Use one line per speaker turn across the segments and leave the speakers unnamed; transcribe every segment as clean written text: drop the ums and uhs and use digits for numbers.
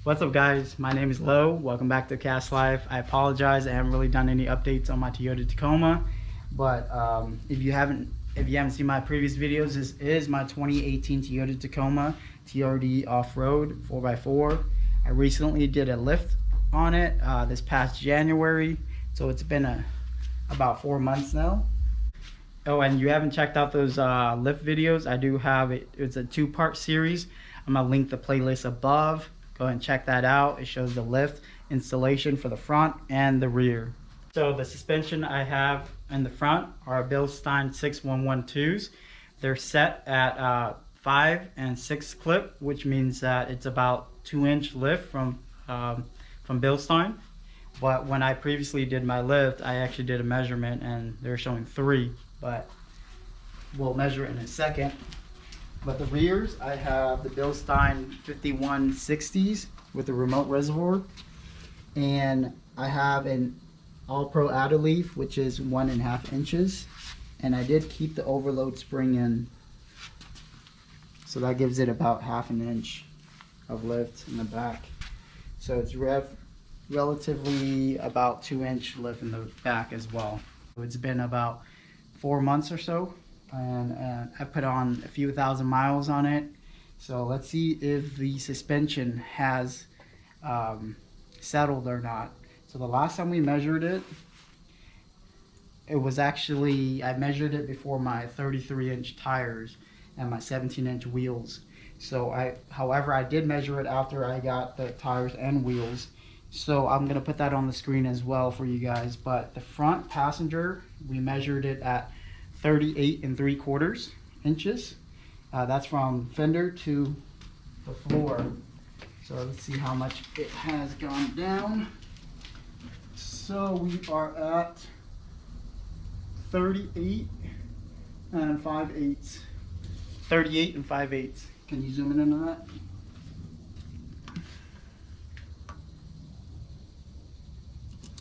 What's up, guys? My name is Lo. Welcome back to Cast Life. I apologize, I haven't really done any updates on my Toyota Tacoma, but if you haven't seen my previous videos, this is my 2018 Toyota Tacoma TRD Offroad 4x4. I recently did a lift on it this past January, so it's been about 4 months now. Oh, and you haven't checked out those lift videos. I do have it. It's a two-part series. I'm gonna link the playlist above. Go ahead and check that out. It shows the lift installation for the front and the rear. So the suspension I have in the front are Bilstein 6112s. They're set at 5 and 6 clip, which means that it's about 2-inch lift from Bilstein. But when I previously did my lift, I actually did a measurement and they're showing 3, but we'll measure it in a second. But the rears, I have the Bilstein 5160s with the remote reservoir, and I have an All-Pro outer leaf, which is 1.5 inches, and I did keep the overload spring in, so that gives it about 1/2 inch of lift in the back. So it's relatively about 2-inch lift in the back as well. It's been about 4 months or so, and I put on a few thousand miles on it. So let's see if the suspension has settled or not. So the last time we measured it, it was actually, I measured it before my 33-inch tires and my 17-inch wheels. So however, I did measure it after I got the tires and wheels. So I'm gonna put that on the screen as well for you guys. But the front passenger, we measured it at 38 3/4 inches. That's from fender to the floor. So let's see how much it has gone down. So we are at 38 5/8. 38 5/8. Can you zoom in on that?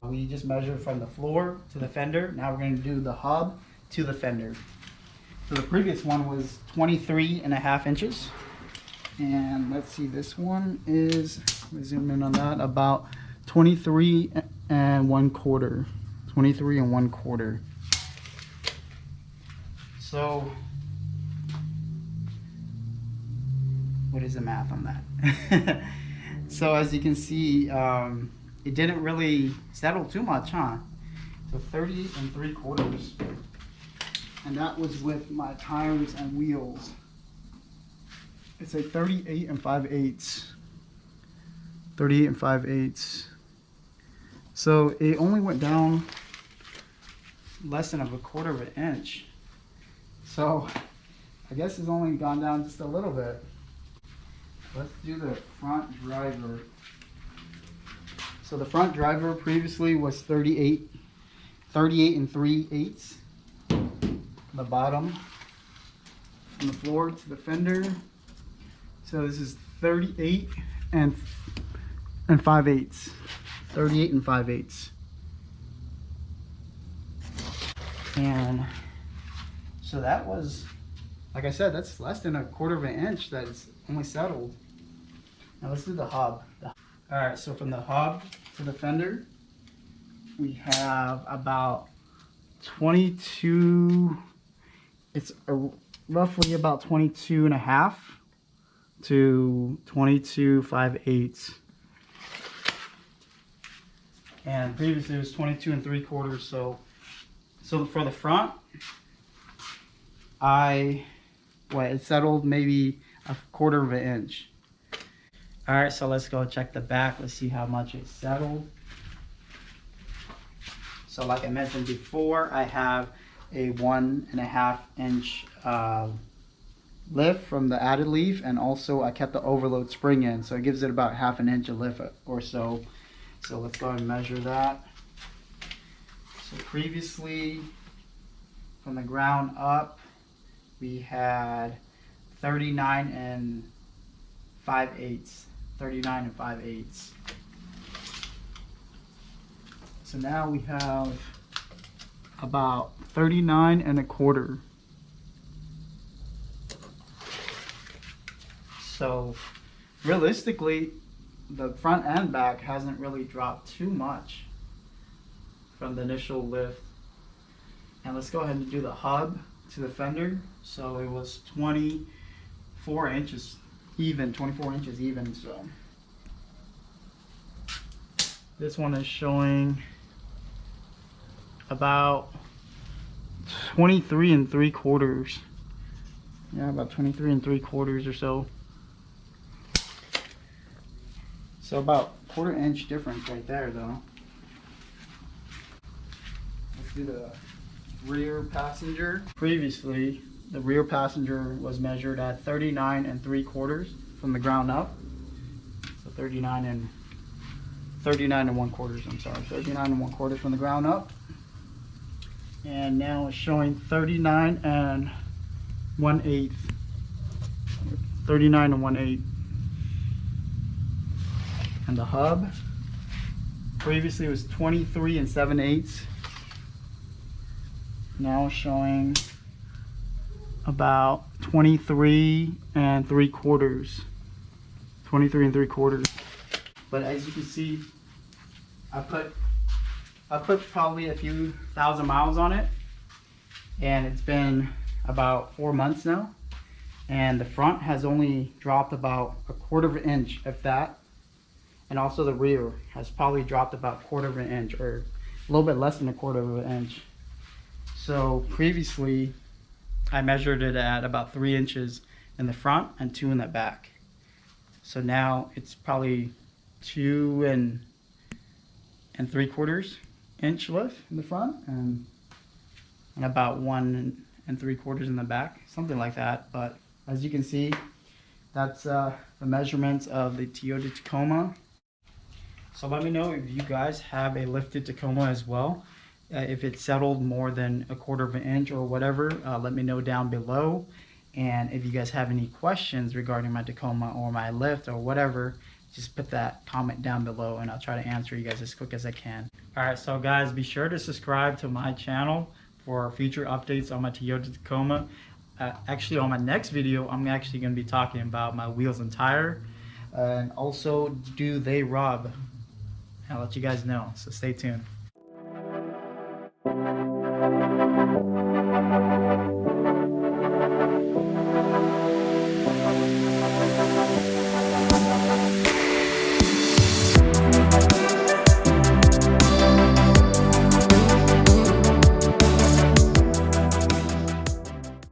We just measured from the floor to the fender. Now we're going to do the hub to the fender. So the previous one was 23.5 inches. And let's see, this one is, let me zoom in on that, about 23 1/4. 23 1/4. So what is the math on that? So as you can see, it didn't really settle too much, huh? So 38 3/4. And that was with my tires and wheels. It's a 38 5/8. 38 5/8. So it only went down less than 1/4 inch. So I guess it's only gone down just a little bit. Let's do the front driver. So the front driver previously was 38 3/8. The bottom from the floor to the fender. So this is 38 5/8. 38 5/8. And so that was, like I said, that's less than 1/4 inch that it's only settled. Now let's do the hub. Alright, so from the hub to the fender, we have about 22, it's roughly about 22.5 to 22 5/8. And previously it was 22 3/4. So for the front, it settled maybe 1/4 inch. Alright, so let's go check the back. Let's see how much it settled. So like I mentioned before, I have a 1.5 inch lift from the added leaf, and also I kept the overload spring in, so it gives it about 1/2 inch of lift or so. So let's go ahead and measure that. So previously, from the ground up, we had 39 5/8. 39 5/8. So now we have about 39 1/4. So realistically, the front and back hasn't really dropped too much from the initial lift. And let's go ahead and do the hub to the fender. So it was 24 inches even, 24 inches even. So this one is showing about 23 3/4. Yeah, about 23 3/4 or so. So about 1/4 inch difference right there though. Let's do the rear passenger. Previously, the rear passenger was measured at 39 3/4 from the ground up. So 39 1/4, I'm sorry, 39 1/4 from the ground up. And now it's showing 39 1/8. 39 1/8. And the hub previously was 23 7/8. Now showing about 23 3/4. 23 3/4. But as you can see, I put probably a few thousand miles on it, and it's been about 4 months now, and the front has only dropped about 1/4 inch, if that, and also the rear has probably dropped about 1/4 inch, or a little bit less than 1/4 inch. So previously I measured it at about 3 inches in the front and 2 in the back. So now it's probably 2 3/4 inch lift in the front, and about 1 3/4 in the back, something like that. But as you can see, that's the measurements of the Toyota Tacoma. So let me know if you guys have a lifted Tacoma as well. If it's settled more than 1/4 inch or whatever, let me know down below. And if you guys have any questions regarding my Tacoma or my lift or whatever, just put that comment down below and I'll try to answer you guys as quick as I can. Alright, so guys, be sure to subscribe to my channel for future updates on my Toyota Tacoma. Actually, on my next video, I'm actually going to be talking about my wheels and tire, and also do they rub. I'll let you guys know, so stay tuned.